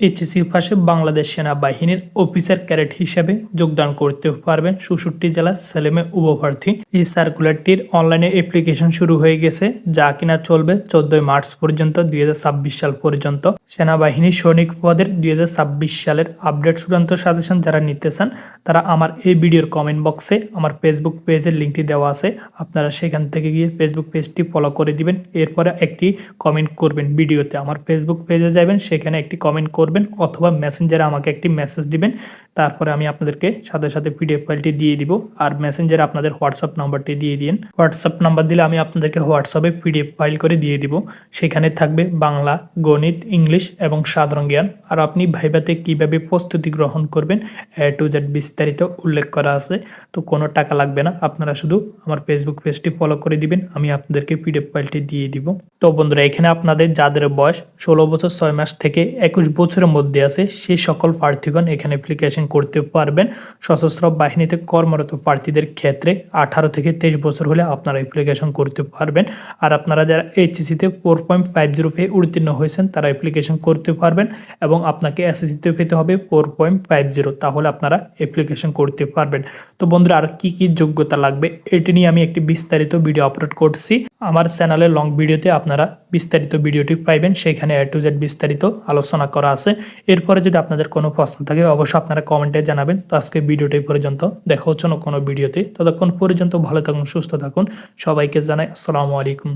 HSC পাশে বাংলাদেশ সেনাবাহিনীর officer cadet হিসেবে যোগদান করতে পারবেন ৬৪ জেলার ছেলেমেয়ে উভয়প্রার্থী। এই সার্কুলারটির অনলাইনে অ্যাপ্লিকেশন শুরু হয়ে গেছে, যা কিনা চলবে 14 মার্চ পর্যন্ত 2026 সাল পর্যন্ত। সেনাবাহিনীর সৈনিক পদের 2026 সালের আপডেট চূড়ান্ত সাজেশন যারা নিতে চান তারা আমার এই ভিডিওর কমেন্ট বক্সে আমার ফেসবুক পেজের লিঙ্কটি দেওয়া আছে, আপনারা সেখান থেকে গিয়ে ফেসবুক পেজটি ফলো করে দিবেন। এরপরে একটি কমেন্ট করবেন, ভিডিওতে আমার ফেসবুক পেজে যাবেন, সেখানে একটি কমেন্ট করবেন অথবা মেসেঞ্জারে আমাকে একটি মেসেজ দিবেন। তারপরে আমি আপনাদেরকে সাথে সাথে পিডিএফ ফাইলটি দিয়ে দিব। আর মেসেঞ্জারে আপনাদের হোয়াটসঅ্যাপ নাম্বারটি দিয়ে দিন। হোয়াটসঅ্যাপ নাম্বার দিলে আমি আপনাদেরকে হোয়াটসঅ্যাপে পিডিএফ ফাইল করে দিয়ে দিব। সেখানে থাকবে বাংলা, গণিত, ইংলিশ এবং সাধারণ জ্ঞান। আর আপনি ভাইভাতে কিভাবে প্রস্তুতি গ্রহণ করবেন A to Z বিস্তারিত উল্লেখ করা আছে। তো কোনো টাকা লাগবে না, আপনারা শুধু আমার ফেসবুক পেজটি ফলো করে দিবেন, আমি আপনাদেরকে পিডিএফ ফাইলটি দিয়ে দিব। তো বন্ধুরা, এখানে আপনাদের যাদের বয়স 16 বছর 6 মাস থেকে 21 বছরের মধ্যে আছে সেই সকল প্রার্থীগণ এখানে অ্যাপ্লিকেশন করতে পারবেন। সশস্ত্র বাহিনীতে কর্মরত প্রার্থীদের ক্ষেত্রে 18 থেকে 23 বছর হলে আপনারা অ্যাপ্লিকেশন করতে পারবেন। আর আপনারা যারা এইচএসসিতে 4.50 পেয়ে উত্তীর্ণ হয়েছেন তারা অ্যাপ্লিকেশন করতে পারবেন এবং আপনাকে এসএসসিতে পেতে হবে 4.50, তাহলে আপনারা অ্যাপ্লিকেশন করতে পারবেন। তো বন্ধুরা, আর কি কি যোগ্যতা লাগবে এটি নিয়ে আমি একটি বিস্তারিত ভিডিও আপলোড করছি আমার চ্যানেলে। লং ভিডিওতে আপনারা বিস্তারিত ভিডিওটি পাইবেন, সেখানে A to Z বিস্তারিত আলোচনা করা আছে। এরপরে যদি আপনাদের কোনো প্রশ্ন থাকে অবশ্যই আপনারা কমেন্টে জানাবেন। তো আজকে ভিডিওটি পর্যন্ত, দেখা হচ্ছে না কোনো ভিডিওতে। ততক্ষণ পর্যন্ত ভালো থাকুন, সুস্থ থাকুন। সবাইকে জানাই আসসালামু আলাইকুম।